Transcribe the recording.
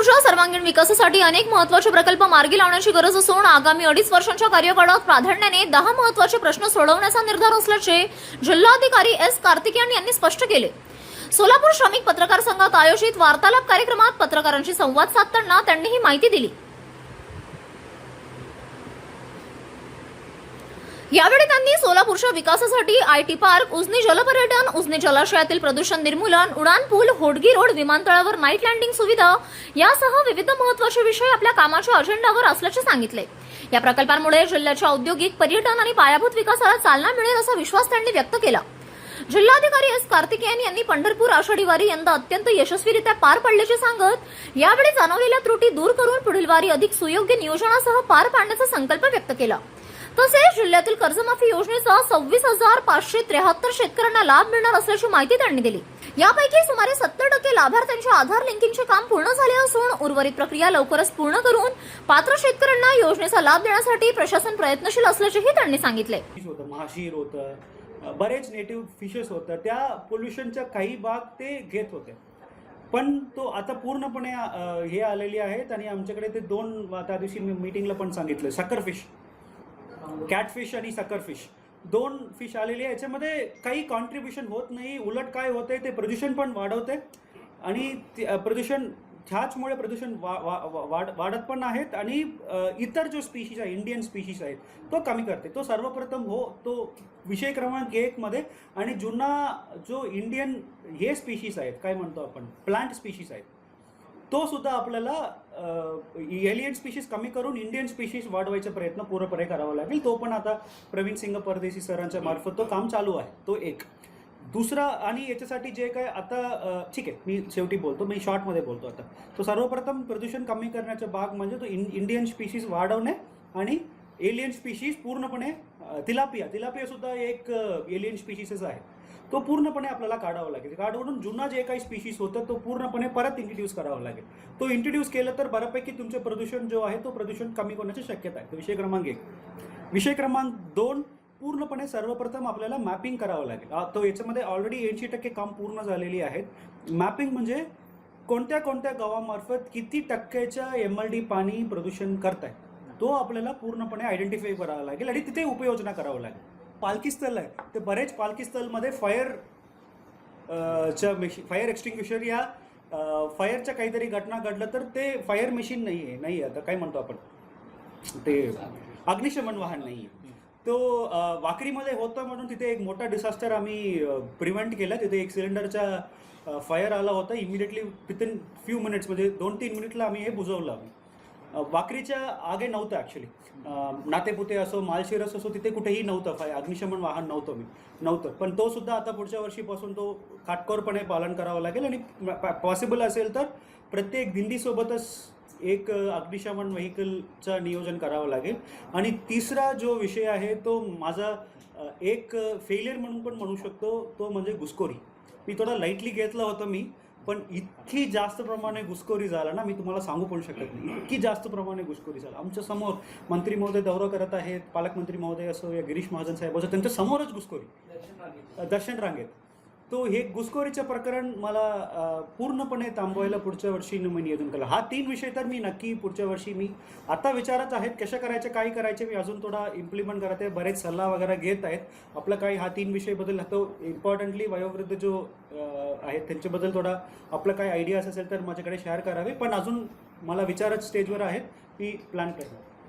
सोलापूरच्या सर्वांगीण विकासासाठी अनेक महत्त्वाचे प्रकल्प मार्गी लावण्याची गरज असून आगामी 2.5 वर्षांच्या कार्यकाळात प्राधान्याने 10 महत्त्वाचे प्रश्न सोडवण्याचा निर्धार असल्याचे जिल्हाधिकारी एस कार्तिकेयन यांनी स्पष्ट केले। सोलापूर श्रमिक पत्रकार संघात आयोजित वार्तालाप कार्यक्रमात पत्रकारांशी संवाद साधताना त्यांनी ही माहिती दिली। यावेळी त्यांनी सोलापूरच्या विकासासाठी आयटी पार्क, उजनी जलपर्यटन, उजनी जलाशयातील प्रदूषण निर्मूलन, उडान पूल, होडगी रोड, विमानतळावर नाईट लँडिंग सुविधा यासह विविध महत्त्वाचे विषय आपल्या कामाच्या अजेंडावर असल्याचे सांगितले। या प्रकल्पांमुळे जिल्ह्याच्या औद्योगिक, पर्यटन आणि पायाभूत विकासाला चालना मिळेल असा विश्वास त्यांनी व्यक्त केला। जिल्हाधिकारी एस कार्तिकेयन यांनी पंढरपूर आषाढी वारी यंदा अत्यंत यशस्वीरित्या पार पडल्याचे सांगत यावेळी जाणवलेल्या त्रुटी दूर करून पुढील वारी अधिक सुयोग्य नियोजनासह पार पाडण्याचा संकल्प व्यक्त केला। तसेच जिल्ह्यातील कर्जमाफी योजनेचा 26,573 शेतकऱ्यांना लाभ मिळणार असल्याची माहिती त्यांनी दिली। यापैकी सुमारे 70% लाभार्थ्यांचे आधार लिंकिंगचे काम पूर्ण झाले असून उर्वरित प्रक्रिया लवकरच पूर्ण करून पात्र शेतकऱ्यांना योजनेचा लाभ देण्यासाठी प्रशासन प्रयत्नशील असल्याचेही त्यांनी सांगितले। महाशीर होतं, बरेच नेटिव्ह फिशेस होतं, त्या पोल्युशनच्या काही भाग ते घेत होते, पण तो आता पूर्णपणे हे आलेली आहेत आणि आमच्याकडे ते दोन त्या दिवशी मी मीटिंगला पण सांगितलं, सकरफिश, कॅटफिश आणि सकरफिश दोन फिश आलेली आहे। याच्यामध्ये काही कॉन्ट्रीब्युशन होत नाही, उलट काय होते ते प्रदूषण पण वाढवते आणि प्रदूषण ह्याचमुळे प्रदूषण वाढत पण आहेत आणि इतर जो स्पीशीज आहे, इंडियन स्पीशीज आहेत, तो कमी करते। तो सर्वप्रथम तो विषय क्रमांक 1 मध्ये। आणि जुना जो इंडियन हे स्पीशीज आहेत, काय म्हणतो आपण, प्लांट स्पीशीज आहेत, तो सुद्धा आपल्याला एलियन स्पीशीज कमी करून इंडियन स्पीशीज वाढवायचा प्रयत्न पूर्णपणे करावा लागेल। तो पण आता प्रवीण सिंग परदेशी सरांच्या मार्फत तो काम चालू आहे। तो एक। दुसरा, आणि याच्यासाठी जे काय आता ठीक आहे, मी शेवटी बोलतो, मी शॉर्टमध्ये बोलतो आता। तो सर्वप्रथम प्रदूषण कमी करण्याचा भाग म्हणजे तो इंडियन स्पीशीज वाढवणे आणि एलियन स्पीशीज पूर्णपणे तिलापिया सुद्धा एक एलियन स्पीशीजच आहे, तो पूर्णपणे आपल्याला काढावा लागेल। काढून जुना जे काही स्पीशीज होतं तो पूर्णपणे परत इंट्रोड्यूस करावा लागेल। तो इंट्रोड्यूस केलं तर बऱ्यापैकी तुमचे प्रदूषण जो आहे तो प्रदूषण कमी होण्याची शक्यता आहे। विषय क्रमांक 1। विषय क्रमांक 2, पूर्णपणे सर्वप्रथम आपल्याला मॅपिंग करावं लागेल। तो याच्यामध्ये ऑलरेडी 80% काम पूर्ण झालेली आहेत। मॅपिंग म्हणजे कोणत्या कोणत्या गावामार्फत किती टक्क्याच्या MLD पाणी प्रदूषण करत आहे, तो आपल्याला पूर्णपणे आयडेंटिफाय करावा लागेल आणि तिथे उपाययोजना करावं लागेल। पालखी स्थल आहे, ते बरेच पालखी स्थलमध्ये फायर एक्सटिंग्विशर या फायरच्या काहीतरी घटना घडलं तर ते फायर मशीन नाही आता काय म्हणतो आपण, ते अग्निशमन वाहन नाही आहे। तो वाकरीमध्ये होतं म्हणून तिथे एक मोठा डिसास्टर आम्ही प्रिव्हेंट केला। तिथे एक सिलेंडरचा फायर आला होता, इमिडिएटली विथिन फ्यू मिनिट्स, म्हणजे 2-3 मिनिटला आम्ही हे बुजवलं। वाकरीच्या आगे नव्हतं ॲक्च्युली, नातेपुते असो, मालशिरस असो, तिथे कुठेही नव्हतं अग्निशमन वाहन नव्हतं। पण तो सुद्धा आता पुढच्या वर्षीपासून तो काटकोरपणे पालन करावं लागेल आणि पॉसिबल असेल तर प्रत्येक दिंडीसोबतच एक अग्निशमन व्हेकलचं नियोजन करावं लागेल। आणि तिसरा जो विषय आहे तो माझा एक फेलियर म्हणून पण म्हणू शकतो, तो म्हणजे घुसखोरी। मी थोडा लाईटली घेतलं होतं पण इतकी जास्त प्रमाणे घुसखोरी झाला ना, मी तुम्हाला सांगू पण शकत नाही, इतकी जास्त प्रमाणे घुसखोरी झाला। आमच्या समोर मंत्री महोदय दौरा करत आहेत, पालकमंत्री महोदय असो या गिरीश महाजन साहेब असो, त्यांच्या समोरच घुसखोरी, दर्शन रांगेत। तो हे घुसखोरीचं प्रकरण मला पूर्णपणे थांबवायला पुढच्या वर्षी मी नियोजन केलं। हा 3 विषय तर मी नक्की पुढच्या वर्षी मी आता विचारत आहेत कशा करायचे, काय करायचे, मी अजून थोडा इम्प्लिमेंट करत आहे, बरेच सल्ला वगैरे घेत आहेत। आपलं काही हा 3 विषयबद्दल तो इम्पॉर्टंटली वयोवृद्ध जो आहेत त्यांच्याबद्दल थोडा आपलं काही आयडियाज असेल तर माझ्याकडे शेअर करावे, पण अजून मला विचारच स्टेजवर आहेत, मी प्लॅन करतो।